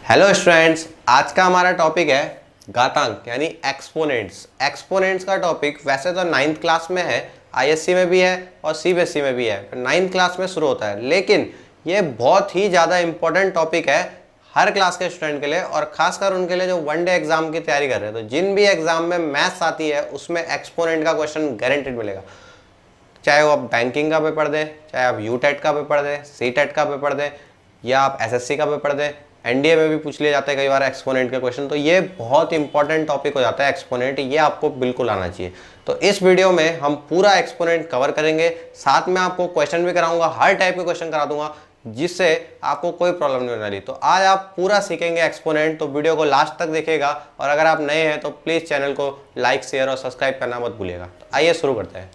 Hello students, आज का हमारा टॉपिक है घातांक यानी एक्सपोनेंट्स। एक्सपोनेंट्स का टॉपिक वैसे तो 9th क्लास में है, आईएससी में भी है और सीबीएसई में भी है, 9th क्लास में शुरू होता है। लेकिन ये बहुत ही ज़्यादा इंपॉर्टेंट टॉपिक है हर क्लास के स्टूडेंट के लिए और खासकर उनके लिए जो वनडे एग्जाम की तैयारी कर रहे हैं। तो जिन भी एग्जाम में मैथ्स आती है उसमें एक्सपोनेंट का क्वेश्चन गारंटेड मिलेगा, चाहे वो आप बैंकिंग का पेपर दें, चाहे आप यूटेट का पेपर दें, सीटेट का पेपर दें या आप एसएससी का पेपर दें। एनडीए में भी पूछ लिए जाते हैं कई बार एक्सपोनेंट के क्वेश्चन। तो ये बहुत इंपॉर्टेंट टॉपिक हो जाता है एक्सपोनेंट, ये आपको बिल्कुल आना चाहिए। तो इस वीडियो में हम पूरा एक्सपोनेंट कवर करेंगे, साथ में आपको क्वेश्चन भी कराऊंगा, हर टाइप के क्वेश्चन करा दूंगा जिससे आपको कोई प्रॉब्लम नहीं होने वाली। तो आज आप पूरा सीखेंगे एक्सपोनेंट, तो वीडियो को लास्ट तक देखिएगा। और अगर आप नए हैं तो प्लीज़ चैनल को लाइक, शेयर और सब्सक्राइब करना मत भूलिएगा। तो आइए शुरू करते हैं।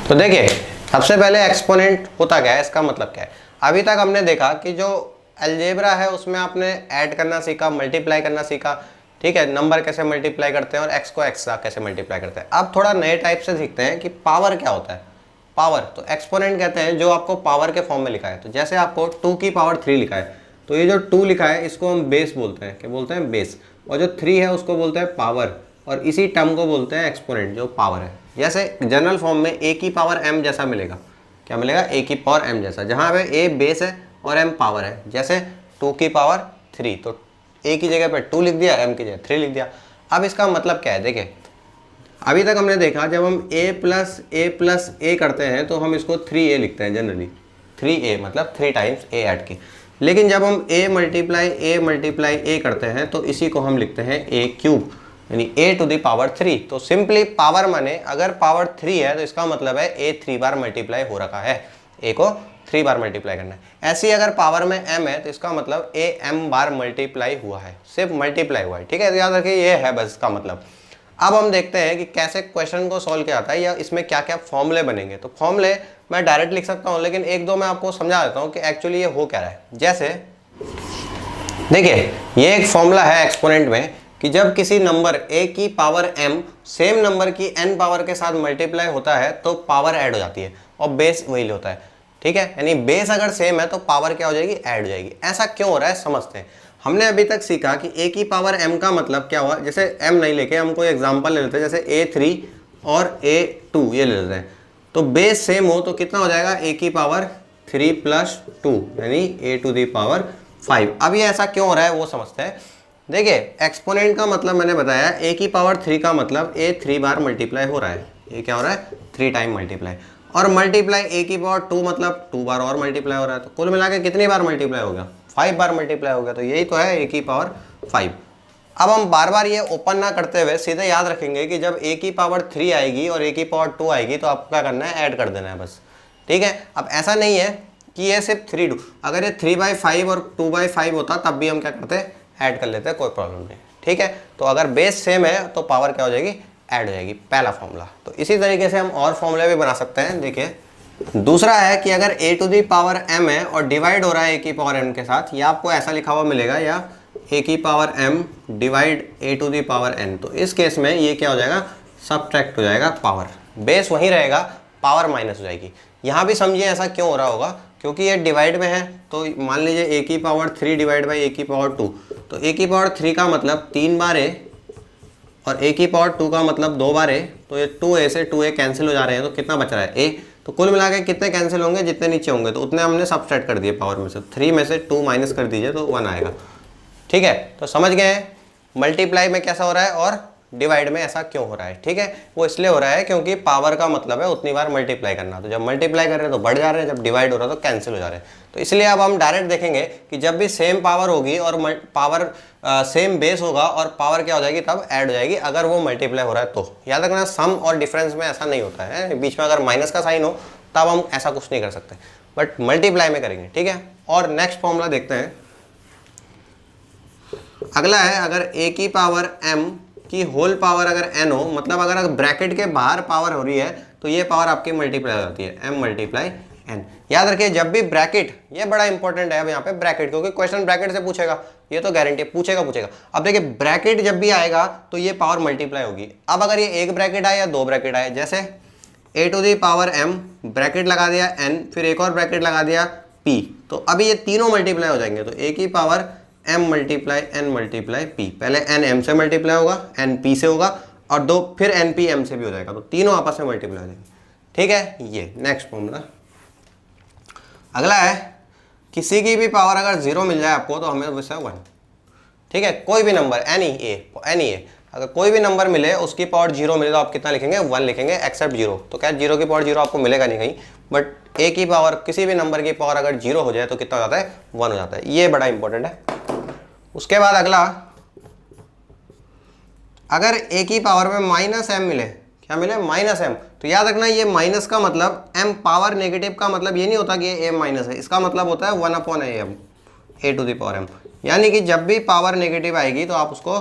तो देखिए, सबसे पहले एक्सपोनेंट होता क्या है, इसका मतलब क्या है। अभी तक हमने देखा कि जो अलजेब्रा है उसमें आपने ऐड करना सीखा, मल्टीप्लाई करना सीखा, ठीक है, नंबर कैसे मल्टीप्लाई करते हैं और एक्स को एक्स का कैसे मल्टीप्लाई करते हैं। अब थोड़ा नए टाइप से सीखते हैं कि पावर क्या होता है। पावर तो एक्सपोनेंट कहते हैं जो आपको पावर के फॉर्म में लिखा है। तो जैसे आपको 2 की पावर 3 लिखा है, तो ये जो 2 लिखा है इसको हम बेस बोलते हैं। क्या बोलते हैं? बेस। और जो 3 है उसको बोलते हैं पावर, और इसी टर्म को बोलते हैं एक्सपोनेंट, जो पावर है। जैसे जनरल फॉर्म में a की पावर m जैसा मिलेगा। क्या मिलेगा? a की पावर m जैसा, जहाँ पे a बेस है और m पावर है। जैसे 2 की पावर 3, तो a की जगह पे 2 लिख दिया, m की जगह 3 लिख दिया। अब इसका मतलब क्या है, देखिए अभी तक हमने देखा जब हम a प्लस a करते हैं तो हम इसको 3a लिखते हैं जनरली। 3a मतलब 3 टाइम्स a ऐड की। लेकिन जब हम a मल्टीप्लाई a करते हैं तो इसी को हम लिखते हैं a क्यूब, यानी a टू द पावर 3। तो सिंपली पावर माने अगर पावर 3 है तो इसका मतलब है a 3 बार मल्टीप्लाई हो रखा है, a को 3 बार मल्टीप्लाई करना है। ऐसे ही अगर पावर में m है तो इसका मतलब a m बार मल्टीप्लाई हुआ है, सिर्फ मल्टीप्लाई हुआ है, ठीक है। तो याद रखिए ये है बस इसका मतलब। अब हम देखते हैं कि कैसे क्वेश्चन को सॉल्व किया जाता है या इसमें क्या क्या फॉर्मूले बनेंगे। तो फॉर्मूले मैं डायरेक्ट लिख सकता हूँ, लेकिन एक दो मैं आपको समझा देता हूँ कि एक्चुअली ये हो क्या रहा है। जैसे देखिए, ये एक फॉर्मूला है एक्सपोनेंट में कि जब किसी नंबर a की पावर m सेम नंबर की n पावर के साथ मल्टीप्लाई होता है तो पावर ऐड हो जाती है और बेस वही होता है, ठीक है। यानी बेस अगर सेम है तो पावर क्या हो जाएगी? ऐड हो जाएगी। ऐसा क्यों हो रहा है समझते हैं। हमने अभी तक सीखा कि a की पावर m का मतलब क्या हुआ। जैसे m नहीं लेके हम कोई एग्जाम्पल ले लेते हैं, जैसे a3 और a2 ये ले लेते हैं। तो बेस सेम हो तो कितना हो जाएगा? a की पावर 3 प्लस 2 यानी a टू दी पावर 5। अब ये ऐसा क्यों हो रहा है वो समझते हैं। देखिए, एक्सपोनेंट का मतलब मैंने बताया, a की पावर 3 का मतलब a 3 बार मल्टीप्लाई हो रहा है। ये क्या हो रहा है? 3 टाइम मल्टीप्लाई। और मल्टीप्लाई a की पावर 2 मतलब 2 बार और मल्टीप्लाई हो रहा है। तो कुल मिला के कितनी बार मल्टीप्लाई हो गया? 5 बार मल्टीप्लाई हो गया। तो यही तो है a की पावर 5। अब हम बार बार ये ओपन ना करते हुए सीधे याद रखेंगे कि जब a की पावर 3 आएगी और a की पावर 2 आएगी तो आपको क्या करना है? ऐड कर देना है बस, ठीक है। अब ऐसा नहीं है कि ये सिर्फ 3 2, अगर ये 3/5 और 2/5 होता तब भी हम क्या करते? ऐड कर लेते हैं, कोई प्रॉब्लम नहीं, ठीक है। तो अगर बेस सेम है तो पावर क्या हो जाएगी? ऐड हो जाएगी, पहला फॉर्मूला। तो इसी तरीके से हम और फॉर्मूले भी बना सकते हैं। देखिए, दूसरा है कि अगर a to the power m है और डिवाइड हो रहा है a की पावर m के साथ, या आपको ऐसा लिखा हुआ मिलेगा, या a की power m divide a to the power n। तो इस केस में ये क्या हो जाएगा? सब्ट्रैक्ट हो जाएगा पावर, बेस वहीं रहेगा, पावर माइनस हो जाएगी। यहाँ भी समझिए ऐसा क्यों हो रहा होगा, क्योंकि ये डिवाइड में है। तो मान लीजिए a की पावर 3 डिवाइड बाई a की पावर 2, तो a की पावर 3 का मतलब 3 बार a और a की पावर 2 का मतलब 2 बार a। तो ये 2a से 2a कैंसिल हो जा रहे हैं, तो कितना बच रहा है? a। तो कुल मिला के कितने कैंसिल होंगे? जितने नीचे होंगे, तो उतने हमने सब्ट्रैक्ट कर दिए पावर में से। 3 में से 2 माइनस कर दीजिए तो 1 आएगा, ठीक है। तो समझ गए हैं मल्टीप्लाई में कैसा हो रहा है और डिवाइड में ऐसा क्यों हो रहा है, ठीक है। वो इसलिए हो रहा है क्योंकि पावर का मतलब है उतनी बार मल्टीप्लाई करना। तो जब मल्टीप्लाई कर रहे हैं तो बढ़ जा रहे हैं, जब डिवाइड हो रहा है तो कैंसिल हो जा रहे हैं। तो इसलिए अब हम डायरेक्ट देखेंगे कि जब भी सेम पावर होगी और पावर सेम बेस होगा और पावर क्या हो जाएगी? तब ऐड हो जाएगी, अगर वो मल्टीप्लाई हो रहा है तो। याद रखना, सम और डिफरेंस में ऐसा नहीं होता है, बीच में अगर माइनस का साइन हो तब हम ऐसा कुछ नहीं कर सकते, बट मल्टीप्लाई में करेंगे, ठीक है। और नेक्स्ट फॉर्मूला देखते हैं। अगला है, अगर a की पावर m की होल पावर अगर n हो, मतलब अगर ब्रैकेट के बाहर पावर हो रही है तो ये पावर आपकी मल्टीप्लाई हो जाती है, m मल्टीप्लाई n। याद रखिए जब भी ब्रैकेट, ये बड़ा इंपॉर्टेंट है अब यहाँ पे ब्रैकेट, क्योंकि क्वेश्चन ब्रैकेट से पूछेगा, ये तो गारंटी पूछेगा। अब देखिए ब्रैकेट जब भी आएगा तो ये पावर मल्टीप्लाई होगी। अब अगर ये एक ब्रैकेट आए या दो ब्रैकेट आए, जैसे a to the power m bracket लगा दिया n, फिर एक और ब्रैकेट लगा दिया p, तो अभी ये तीनों मल्टीप्लाई हो जाएंगे। तो a की power m multiply n multiply p, पहले n m से मल्टीप्लाई होगा, n p से होगा, और दो फिर n p m से भी हो जाएगा, तो तीनों आपस में मल्टीप्लाई हो जाएंगे। ठीक है, ये नेक्स्ट फॉर्मूला। अगला है किसी की भी पावर अगर 0 मिल जाए आपको तो हमें वैसे 1। ठीक है, कोई भी नंबर एनी ए, अगर कोई भी नंबर मिले उसकी पावर 0 मिले तो आप कितना लिखेंगे, 1 लिखेंगे, एक्सेप्ट 0। तो क्या 0 की पावर 0 आपको मिलेगा नहीं कहीं, बट ए की पावर, किसी भी नंबर की पावर अगर 0 हो जाए तो कितना हो जाता है, 1 हो जाता है। ये बड़ा इंपॉर्टेंट है। उसके बाद अगला, अगर ए की पावर में माइनस एम मिले, क्या मिले, माइनस एम, तो याद रखना ये माइनस का मतलब एम पावर नेगेटिव का मतलब ये नहीं होता कि ये एम माइनस है, इसका मतलब होता है 1 upon M, A to the power M. यानी कि जब भी पावर नेगेटिव आएगी तो आप उसको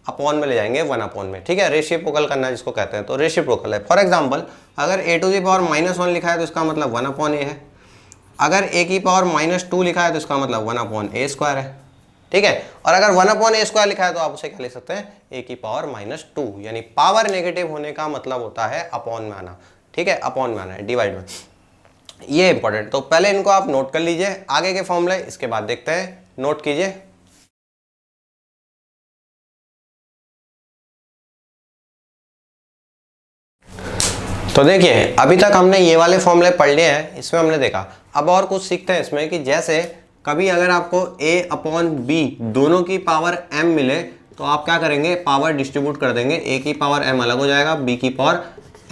अपॉन में ले जाएंगे, 1 अपॉन में। ठीक है, रेसिप्रोकल करना जिसको कहते हैं, तो रेसिप्रोकल है। फॉर एग्जाम्पल अगर ए टू द पावर -1 लिखा है तो इसका मतलब 1 अपॉन ए है। अगर ए की पावर -2 लिखा है तो इसका मतलब 1 अपॉन ए स्क्वायर है। ठीक है, और अगर 1 अपॉन ए स्क्वायर लिखा है तो आप उसे क्या लिख सकते हैं, ए की पावर -2, यानी पावर नेगेटिव होने का मतलब होता है अपॉन में आना। ठीक है, अपॉन में आना है, डिवाइड में। ये इंपॉर्टेंट, तो पहले इनको आप नोट कर लीजिए, आगे के फॉर्मूले इसके बाद देखते हैं, नोट कीजिए। तो देखिए अभी तक हमने ये वाले फॉर्मूले पढ़ लिए हैं, इसमें हमने देखा। अब और कुछ सीखते हैं इसमें कि जैसे कभी अगर आपको a अपॉन बी दोनों की पावर m मिले तो आप क्या करेंगे, पावर डिस्ट्रीब्यूट कर देंगे, a की पावर m अलग हो जाएगा, b की पावर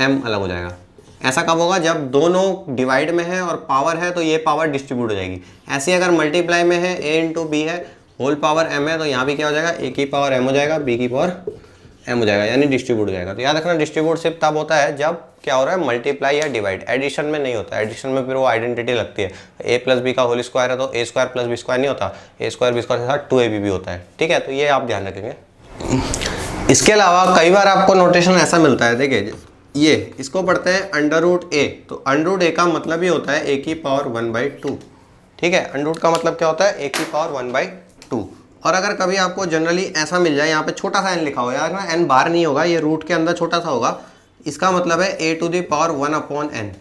m अलग हो जाएगा। ऐसा कब होगा, जब दोनों डिवाइड में है और पावर है तो ये पावर डिस्ट्रीब्यूट हो जाएगी। ऐसे अगर मल्टीप्लाई में है, a इंटू बी है, होल पावर m है, तो यहाँ भी क्या हो जाएगा, a की पावर m हो जाएगा, b की पावर m हो जाएगा, यानी डिस्ट्रीब्यूट हो जाएगा। तो याद रखना डिस्ट्रीब्यूट सिर्फ तब होता है जब क्या हो रहा है, मल्टीप्लाई या डिवाइड, एडिशन में नहीं होता। एडिशन में फिर वो आइडेंटिटी लगती है, a प्लस बी का होल स्क्वायर है तो a square plus B square नहीं होता, a स्क्वायर बी स्क्वायर के साथ 2ab भी होता है। ठीक है, तो ये आप ध्यान रखेंगे। इसके अलावा कई बार आपको नोटेशन ऐसा मिलता है, देखिए ये इसको पढ़ते हैं अंडर रूट ए, तो अंडर रूट ए का मतलब ही होता है a की पावर 1/2। ठीक है, अंडर रूट का मतलब क्या होता है, a की पावर 1/2। और अगर कभी आपको जनरली ऐसा मिल जाए, यहाँ पे छोटा सा n लिखा हो, यार ना n बाहर नहीं होगा, ये रूट के अंदर छोटा सा होगा, इसका मतलब है a to the power 1 upon n।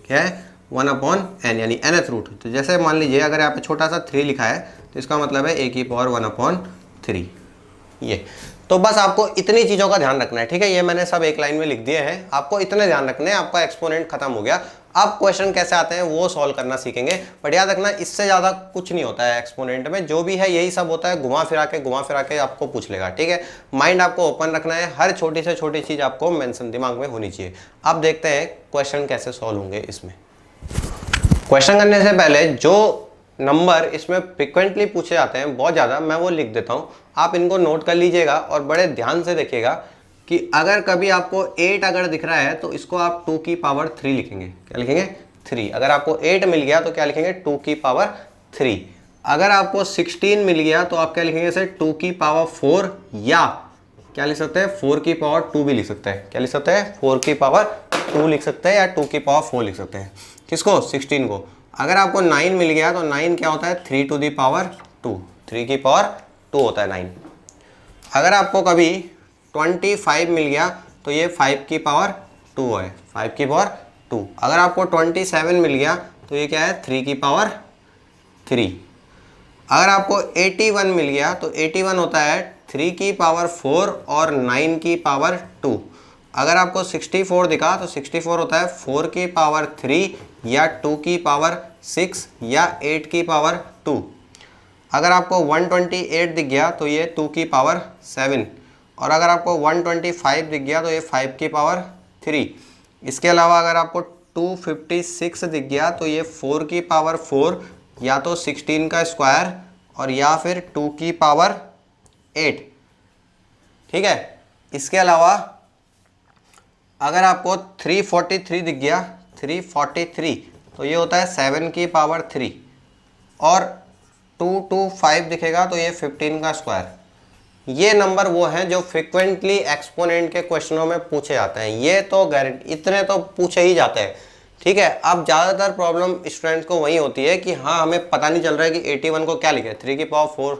क्या है, 1 अपॉन n, यानी nth रूट। तो जैसे मान लीजिए अगर यहाँ पे छोटा सा 3 लिखा है तो इसका मतलब है a की पावर 1 अपॉन 3। ये तो बस आपको इतनी चीज़ों का ध्यान रखना है। ठीक है, ये मैंने सब एक लाइन में लिख दिए हैं, आपको इतने ध्यान रखने हैं, आपका एक्सपोनेंट खत्म हो गया। अब क्वेश्चन कैसे आते हैं वो सॉल्व करना सीखेंगे, बट याद रखना इससे ज़्यादा कुछ नहीं होता है एक्सपोनेंट में, जो भी है यही सब होता है, घुमा फिरा के आपको पूछ लेगा। ठीक है, माइंड आपको ओपन रखना है, हर छोटी से छोटी चीज़ आपको मेंशन दिमाग में होनी चाहिए। अब देखते हैं क्वेश्चन कैसे सॉल्व होंगे। इसमें क्वेश्चन करने से पहले जो नंबर इसमें फ्रिक्वेंटली पूछे जाते हैं बहुत ज़्यादा, मैं वो लिख देता हूँ, आप इनको नोट कर लीजिएगा और बड़े ध्यान से देखिएगा कि अगर कभी आपको 8 अगर दिख रहा है तो इसको आप 2 की पावर 3 लिखेंगे। क्या लिखेंगे, 3। अगर आपको 8 मिल गया तो क्या लिखेंगे, 2 की पावर 3। अगर आपको 16 मिल गया तो आप क्या लिखेंगे, इसे 2 की पावर 4, या क्या लिख सकते हैं, 4 की पावर 2 भी लिख सकते हैं। क्या लिख सकते हैं, 4 की पावर 2 लिख सकते हैं, या 2 की पावर 4 लिख सकते हैं। किसको, 16 को। अगर आपको 9 मिल गया तो 9 क्या होता है, 3 टू दी पावर 2, 3 की पावर 2 होता है 9। अगर आपको कभी 25 मिल गया तो ये 5 की पावर 2 है, 5 की पावर 2। अगर आपको 27 मिल गया तो ये क्या है, 3 की पावर 3। अगर आपको 81 मिल गया तो 81 होता है 3 की पावर 4 और 9 की पावर 2। अगर आपको 64 दिखा तो 64 होता है 4 की पावर 3 या 2 की पावर 6 या 8 की पावर 2। अगर आपको 128 दिख गया तो ये 2 की पावर 7, और अगर आपको 125 दिख गया तो ये 5 की पावर 3। इसके अलावा अगर आपको 256 दिख गया तो ये 4 की पावर 4 या तो 16 का स्क्वायर और या फिर 2 की पावर 8। ठीक है, इसके अलावा अगर आपको 343 दिख गया, 343, तो ये होता है 7 की पावर 3, और 225 दिखेगा तो ये 15 का स्क्वायर। ये नंबर वो हैं जो फ्रिक्वेंटली एक्सपोनेंट के क्वेश्चनों में पूछे जाते हैं, ये तो गारंटी, इतने तो पूछे ही जाते हैं। ठीक है। अब ज़्यादातर प्रॉब्लम स्टूडेंट्स को वही होती है कि हाँ हमें पता नहीं चल रहा है कि 81 को क्या लिखे, 3 की पावर 4।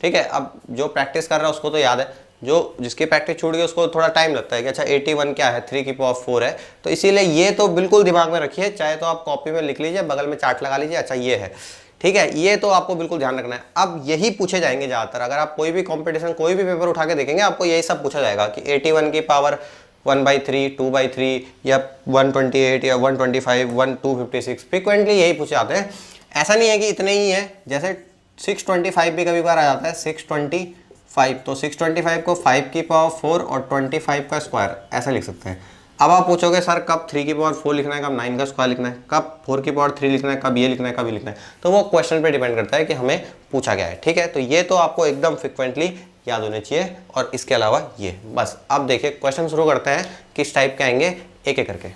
ठीक है, अब जो प्रैक्टिस कर रहा है उसको तो याद है, जो जिसकी प्रैक्टिस छूट गई उसको थोड़ा टाइम लगता है कि अच्छा 81 क्या है, 3 की पावर 4 है। तो इसीलिए ये तो बिल्कुल दिमाग में रखिए, चाहे तो आप कॉपी में लिख लीजिए, बगल में चार्ट लगा लीजिए, अच्छा ये है। ठीक है, ये तो आपको बिल्कुल ध्यान रखना है। अब यही पूछे जाएंगे ज़्यादातर, अगर आप कोई भी कंपटीशन कोई भी पेपर उठा के देखेंगे आपको यही सब पूछा जाएगा कि 81 की पावर 1/3, 2/3 या 128 या 125, 256, फ्रिक्वेंटली यही पूछे जाते हैं। ऐसा नहीं है कि इतने ही हैं, जैसे 625 भी कभी बार आ जाता है, 625, तो 625 को 5 की पावर 4 और 25 का स्क्वायर ऐसा लिख सकते हैं। अब आप पूछोगे सर कब 3 की पावर 4 लिखना है, कब 9 का स्क्वायर लिखना है, कब 4 की पावर 3 लिखना है, कब ये लिखना है, कब ये लिखना है, तो वो क्वेश्चन पे डिपेंड करता है कि हमें पूछा गया है। ठीक है, तो ये तो आपको एकदम फ्रिक्वेंटली याद होने चाहिए, और इसके अलावा ये बस। अब देखिए क्वेश्चन शुरू करते हैं, किस टाइप के आएंगे एक एक करके।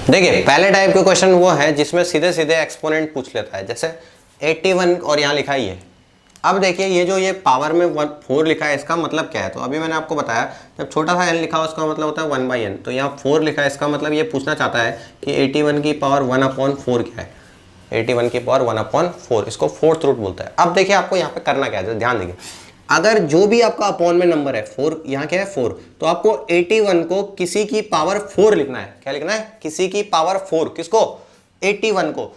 देखिए पहले टाइप के क्वेश्चन वो है जिसमें सीधे सीधे एक्सपोनेंट पूछ लेता है, जैसे 81 और यहाँ लिखा ही है। अब देखिए ये जो ये पावर में 4 लिखा है इसका मतलब क्या है, तो अभी मैंने आपको बताया जब छोटा सा n लिखा हो उसका मतलब होता है 1/n, तो यहाँ 4 लिखा है इसका मतलब ये पूछना चाहता है कि 81 की पावर 1/4 क्या है, 81 की पावर 1/4, इसको फोर्थ रूट बोलता है। अब देखिए आपको यहाँ पे करना क्या है, ध्यान देखिए, अगर जो भी आपका अपॉन में नंबर है 4, यहाँ क्या है 4, तो आपको 81 को किसी की पावर 4 लिखना है। क्या लिखना है, किसी की पावर 4, किसको, 81 को।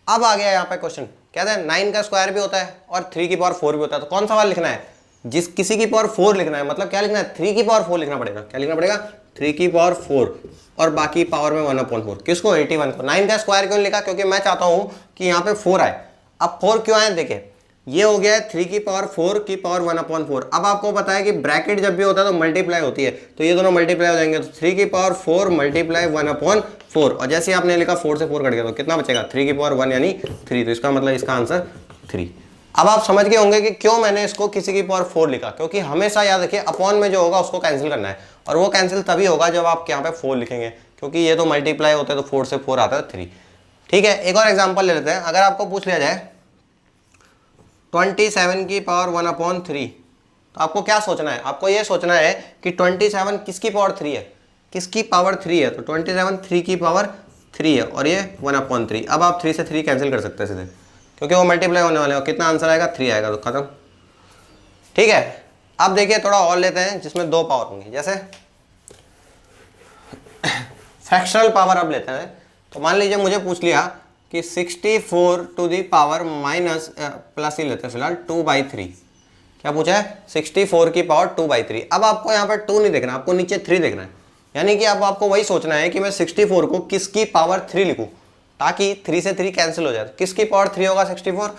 अब आ गया यहाँ पे क्वेश्चन, कहते हैं 9 का स्क्वायर भी होता है और 3 की पावर 4 भी होता है, तो कौन सा वाला लिखना है, जिस किसी की पावर 4 लिखना है, मतलब क्या लिखना है, 3 की पावर 4 लिखना पड़ेगा। क्या लिखना पड़ेगा, 3 की पावर 4 और बाकी पावर में 1/4, किसको, 81 को। 9 का स्क्वायर क्यों लिखा, क्योंकि मैं चाहता हूं कि यहाँ पे 4 आए। अब 4 क्यों आए, देखिए ये हो गया है 3 की पावर 4 की पावर 1/4। अब आपको पता है कि ब्रैकेट जब भी होता है तो मल्टीप्लाई होती है, तो ये दोनों मल्टीप्लाई हो जाएंगे, तो 3 की पावर 4 मल्टीप्लाई 1/4, और जैसे आपने लिखा 4 से 4 कट गया तो कितना बचेगा, 3 की पावर 1 यानी 3, तो इसका मतलब इसका आंसर 3। अब आप समझ गए होंगे कि क्यों मैंने इसको किसी की पावर 4 लिखा, क्योंकि हमेशा याद रखिए अपॉन में जो होगा उसको कैंसिल करना है, और वो कैंसिल तभी होगा जब आप यहाँ पे 4 लिखेंगे, क्योंकि ये तो मल्टीप्लाई होते हैं तो 4 से 4 आता है 3। ठीक है, एक और एग्जाम्पल ले लेते हैं। अगर आपको पूछ लिया जाए 27 की पावर 1/3, तो आपको क्या सोचना है, आपको ये सोचना है कि 27 किसकी पावर 3 है, किसकी पावर 3 है, तो 27 3 की पावर 3 है और ये 1/3। अब आप 3 से 3 कैंसिल कर सकते हैं सीधे, क्योंकि वो मल्टीप्लाई होने वाले हैं, कितना आंसर आएगा, 3 आएगा, तो खत्म। ठीक है, अब देखिए थोड़ा और लेते हैं जिसमें 2 पावर होंगी, जैसे फ्रैक्शनल पावर अब लेते हैं। तो मान लीजिए मुझे पूछ लिया कि 64 to the power minus plus ही लेते हैं फिलहाल 2/3। क्या पूछा है, 64 की पावर 2/3। अब आपको यहाँ पर 2 नहीं देखना, आपको नीचे 3 देखना है, यानी कि अब आपको वही सोचना है कि मैं 64 को किसकी पावर 3 लिखूं, ताकि 3 से 3 कैंसिल हो जाए। किसकी पावर 3 होगा 64,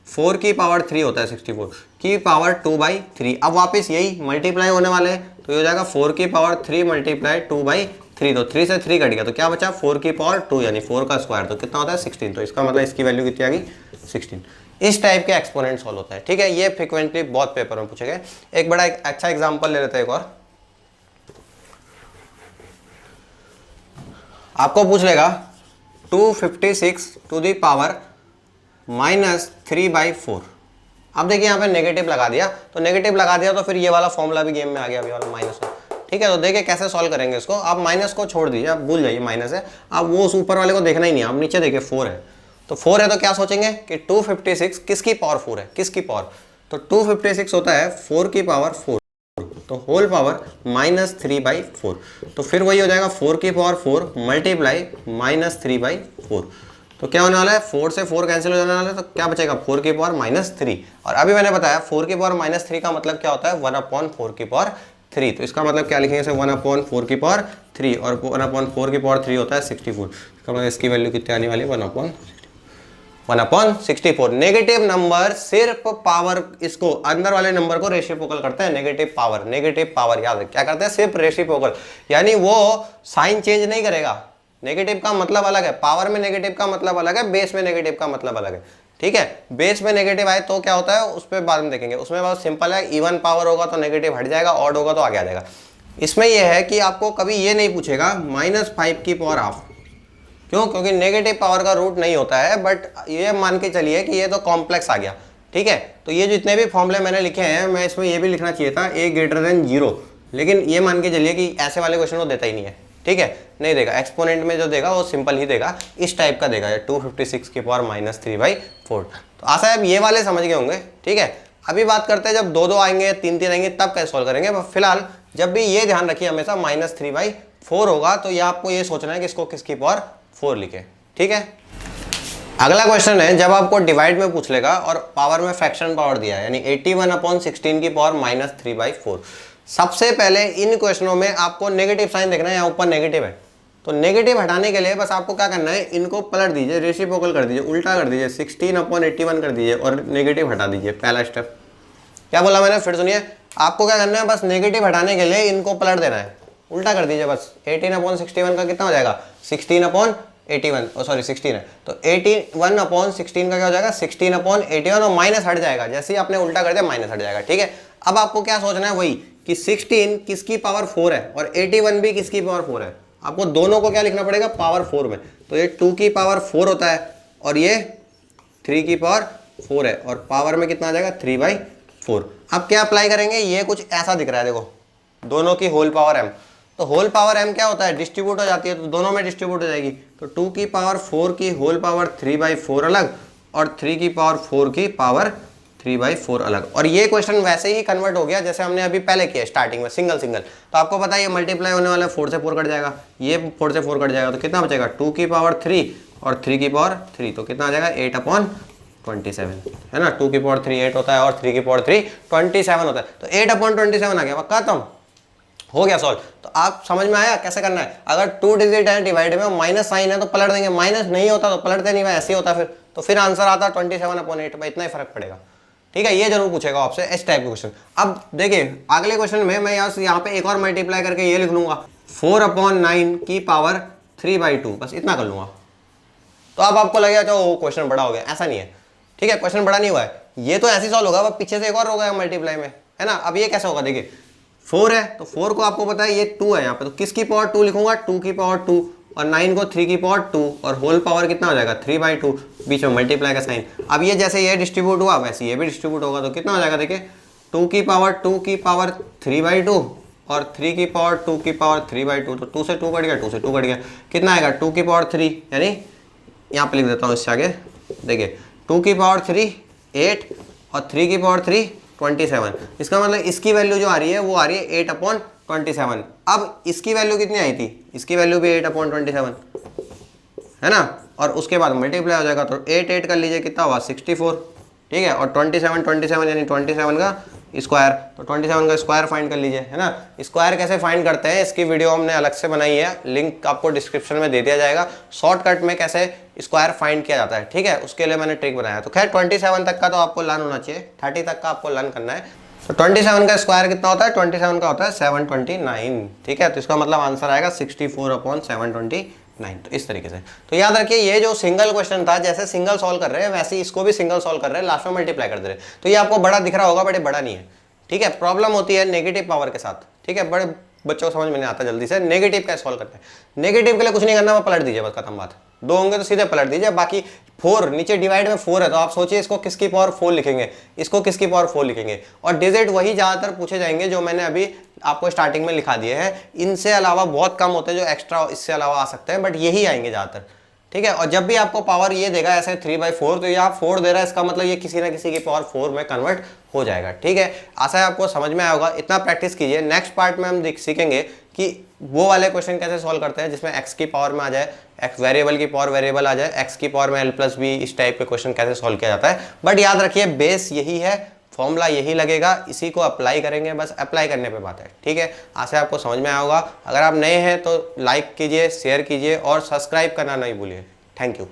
4 की पावर 3 होता है 64 की पावर 2/3। अब वापस यही मल्टीप्लाई होने वाले हैं, तो ये हो जाएगा 4 की पावर 3 मल्टीप्लाई 2/3, तो 3 से 3 कट गया, तो क्या बचा 4 की पावर 2 यानी 4 का स्क्वायर, तो कितना होता है 16, तो इसका मतलब इसकी वैल्यू कितनी आ गई 16। इस टाइप के एक्सपोनेंट सॉल्व होता है। ठीक है, ये फ्रिक्वेंटली बहुत पेपर में पूछे गए। एक बड़ा अच्छा एग्जाम्पल ले लेते हैं, एक और आपको पूछ लेगा 256 टू दी पावर -3/4। अब देखिए यहाँ पे नेगेटिव लगा दिया, तो नेगेटिव लगा दिया तो फिर ये वाला फॉर्मूला भी गेम में आ गया, अभी वाला माइनस। ठीक है, तो देखिए कैसे सॉल्व करेंगे इसको। आप माइनस को छोड़ दीजिए, आप भूल जाइए माइनस है, आप वो उस ऊपर वाले को देखना ही नहीं है, आप नीचे देखिए 4 है, तो 4 है तो क्या सोचेंगे कि 256 किसकी पावर 4 है, किसकी पावर, तो 256 होता है 4 की पावर 4, तो होल पावर -3/4, तो फिर वही हो जाएगा 4 की पावर 4 मल्टीप्लाई -3/4, तो क्या होने वाला है 4 से 4 कैंसिल हो जाने वाला है, तो क्या बचेगा 4 की पावर -3। और अभी मैंने बताया 4 की पावर -3 का मतलब क्या होता है 1/4 की पावर 3, तो इसका मतलब क्या लिखेंगे, 1/4 की पावर 3, और 1/4 की पावर 3 होता है 64, इसका मतलब इसकी वैल्यू कितनी आने वाली है 1/64। नेगेटिव नंबर सिर्फ पावर, इसको अंदर वाले नंबर को रेसिप्रोकल करते हैं, नेगेटिव पावर याद है क्या करते हैं, सिर्फ रेसिप्रोकल, यानी वो साइन चेंज नहीं करेगा। नेगेटिव का मतलब अलग है, पावर में नेगेटिव का मतलब अलग है, बेस में नेगेटिव का मतलब अलग है। ठीक है, बेस में नेगेटिव आए तो क्या होता है उस पर बाद में देखेंगे, उसमें बहुत सिंपल है, इवन पावर होगा तो नेगेटिव हट जाएगा, ऑड होगा तो आगे आ जाएगा। इसमें यह है कि आपको कभी ये नहीं पूछेगा -5 की पावर हाफ, क्यों, क्योंकि नेगेटिव पावर का रूट नहीं होता है, बट ये मान के चलिए कि ये तो कॉम्प्लेक्स आ गया। ठीक है, तो ये जितने भी फॉर्मूले मैंने लिखे हैं, मैं इसमें ये भी लिखना चाहिए था a ग्रेटर देन 0, लेकिन ये मान के चलिए कि ऐसे वाले क्वेश्चन को देता ही नहीं है, ठीक है, नहीं देगा। एक्सपोनेंट में जो देगा वो सिंपल ही देगा, इस टाइप का देगा, 256 की पावर -3/4। तो आशा है अब ये वाले समझ गए होंगे। ठीक है, अभी बात करते हैं जब 2-2 आएंगे, 3-3 आएंगे तब कैसे सॉल्व करेंगे। फिलहाल जब भी ये ध्यान रखिए हमेशा -3/4 होगा, तो ये आपको ये सोचना है कि इसको किसकी पावर 4 लिखे। ठीक है, अगला क्वेश्चन है जब आपको डिवाइड में पूछ लेगा और पावर में फ्रैक्शन पावर दिया है, यानी 81/16 की पावर -3/4। सबसे पहले इन क्वेश्चनों में आपको नेगेटिव साइन देखना है, यहाँ ऊपर नेगेटिव है, तो नेगेटिव हटाने के लिए बस आपको क्या करना है, इनको पलट दीजिए, रेसिप्रोकल कर दीजिए, उल्टा कर दीजिए, 16/81 कर दीजिए और नेगेटिव हटा दीजिए। पहला स्टेप क्या बोला मैंने, फिर सुनिए। आपको क्या करना है, बस नेगेटिव हटाने के लिए इनको पलट देना है, उल्टा कर दीजिए बस। 18/61 का कितना हो जाएगा, 16/81, सॉरी 16 है, तो 81/16 का क्या हो जाएगा, 16/81 और माइनस हट जाएगा। जैसे ही आपने उल्टा कर दिया माइनस हट जाएगा। ठीक है, अब आपको क्या सोचना है, वही कि 16 किसकी पावर 4 है और 81 भी किसकी पावर 4 है। आपको दोनों को क्या लिखना पड़ेगा, पावर 4 में। तो ये 2 की पावर 4 होता है और ये 3 की पावर 4 है, और पावर में कितना आ जाएगा, 3/4। अब क्या अप्लाई करेंगे, ये कुछ ऐसा दिख रहा है, देखो दोनों की होल पावर m। तो होल पावर m क्या होता है, डिस्ट्रीब्यूट हो जाती है, तो दोनों में डिस्ट्रीब्यूट हो जाएगी। तो 2 की पावर 4 की होल पावर 3/4 अलग और 3 की पावर 4 की पावर 3/4 अलग। और ये क्वेश्चन वैसे ही कन्वर्ट हो गया जैसे हमने अभी पहले किया स्टार्टिंग में, सिंगल सिंगल। तो आपको पता है ये मल्टीप्लाई होने वाला है, 4 से 4 कट जाएगा, ये 4 से 4 कट जाएगा, तो कितना बचेगा, 2 की पावर 3 और 3 की पावर 3, तो कितना आ जाएगा, 8/27 है ना। 2 की पावर 3 8 होता है और 3 की पावर 3 27 होता है, तो 8/27 आ गया, खत्म हो गया सॉल्व। तो आप समझ में आया कैसे करना है। अगर 2 डिजिट है डिवाइड में माइनस साइन है तो पलट देंगे, माइनस नहीं होता तो पलटते नहीं, ऐसे ही होता फिर, तो फिर आंसर आता 27/8, भाई इतना ही फर्क पड़ेगा। ठीक है, ये जरूर पूछेगा आपसे इस टाइप के क्वेश्चन। अब देखिए अगले क्वेश्चन में मैं यहाँ पे एक और मल्टीप्लाई करके ये लिख लूंगा, 4/9 की पावर 3/2, बस इतना कर लूंगा। तो अब आपको लगेगा चलो क्वेश्चन बड़ा हो गया, ऐसा नहीं है। ठीक है, क्वेश्चन बड़ा नहीं हुआ है, ये तो ऐसे सॉल्व होगा, अब पीछे से एक और होगा मल्टीप्लाई में, है ना। अब ये कैसे होगा, देखिए 4 है तो 4 को आपको पता है ये 2 है यहाँ पे, तो किसकी पावर 2 लिखूंगा, 2 की पावर 2, और 9 को 3 की पावर 2, और होल पावर कितना हो जाएगा, 3/2, बीच में मल्टीप्लाई का साइन। अब ये जैसे ये डिस्ट्रीब्यूट हुआ वैसे ये भी डिस्ट्रीब्यूट होगा, तो कितना हो जाएगा, देखिए 2 की पावर 3/2 और 3 की पावर 2 की पावर 3/2, तो 2 से 2 कट गया, 2 से 2 कट गया, कितना आएगा, 2 की पावर 3, यानी यहाँ पे लिख देता हूँ इससे आगे, देखिए 2 की पावर 3 8 और 3 की पावर 3 27। इसका मतलब इसकी वैल्यू जो आ रही है वो आ रही है 8/27। अब इसकी वैल्यू कितनी आई थी, इसकी वैल्यू भी 8/27 है ना, और उसके बाद मल्टीप्लाई हो जाएगा, तो 8 कर लीजिए, कितना हुआ 64। ठीक है, और 27 यानी 27 का स्क्वायर, तो 27 का स्क्वायर फाइंड कर लीजिए, है ना। स्क्वायर कैसे फाइंड करते हैं इसकी वीडियो हमने अलग से बनाई है, लिंक आपको डिस्क्रिप्शन में दे दिया जाएगा। शॉर्टकट में कैसे स्क्वायर फाइंड किया जाता है, ठीक है, उसके लिए मैंने ट्रिक बनाया। तो खैर 27 तक का तो आपको लर्न होना चाहिए, 30 तक का आपको लर्न करना है। तो 27 का स्क्वायर कितना होता है, 27 का होता है 729। ठीक है, तो इसका मतलब आंसर आएगा 64/729। तो इस तरीके से। तो याद रखिए ये जो सिंगल क्वेश्चन था, जैसे सिंगल सॉल्व कर रहे हैं वैसे इसको भी सिंगल सॉल्व कर रहे हैं, लास्ट में मल्टीप्लाई कर दे रहे हैं। तो ये आपको बड़ा दिख रहा होगा, बड़े बड़ा नहीं है। ठीक है, प्रॉब्लम होती है नेगेटिव पावर के साथ। ठीक है, बड़े बच्चों को समझ में नहीं आता जल्दी से नेगेटिव कैसे सॉल्व करते हैं। नेगेटिव के लिए कुछ नहीं करना, वो पलट दीजिए बस, खत्म बात। 2 होंगे तो सीधे पलट दीजिए। बाकी 4 नीचे डिवाइड में 4 है, तो आप सोचिए इसको किसकी पावर 4 लिखेंगे, इसको किसकी पावर 4 लिखेंगे, और डिजिट वही ज्यादातर पूछे जाएंगे जो मैंने अभी आपको स्टार्टिंग में लिखा दिए हैं। इनसे अलावा बहुत कम होते हैं जो एक्स्ट्रा इससे अलावा आ सकते हैं, बट यही आएंगे ज्यादातर। ठीक है, और जब भी आपको पावर ये देगा ऐसे 3/4, तो यहाँ 4 दे रहा है, इसका मतलब ये किसी ना किसी की पावर 4 में कन्वर्ट हो जाएगा। ठीक है, आशा है आपको समझ में आया होगा, इतना प्रैक्टिस कीजिए। नेक्स्ट पार्ट में हम सीखेंगे कि वो वाले क्वेश्चन कैसे सॉल्व करते हैं जिसमें x की पावर में आ जाए, x वेरिएबल की पावर वेरिएबल आ जाए, x की पावर में l+b, इस टाइप के क्वेश्चन कैसे सॉल्व किया जाता है। बट याद रखिए बेस यही है, फॉर्मूला यही लगेगा, इसी को अप्लाई करेंगे, बस अप्लाई करने पे बात है। ठीक है, आशा आपको समझ में आया होगा। अगर आप नए हैं तो लाइक कीजिए, शेयर कीजिए और सब्सक्राइब करना नहीं भूलिए। Thank you.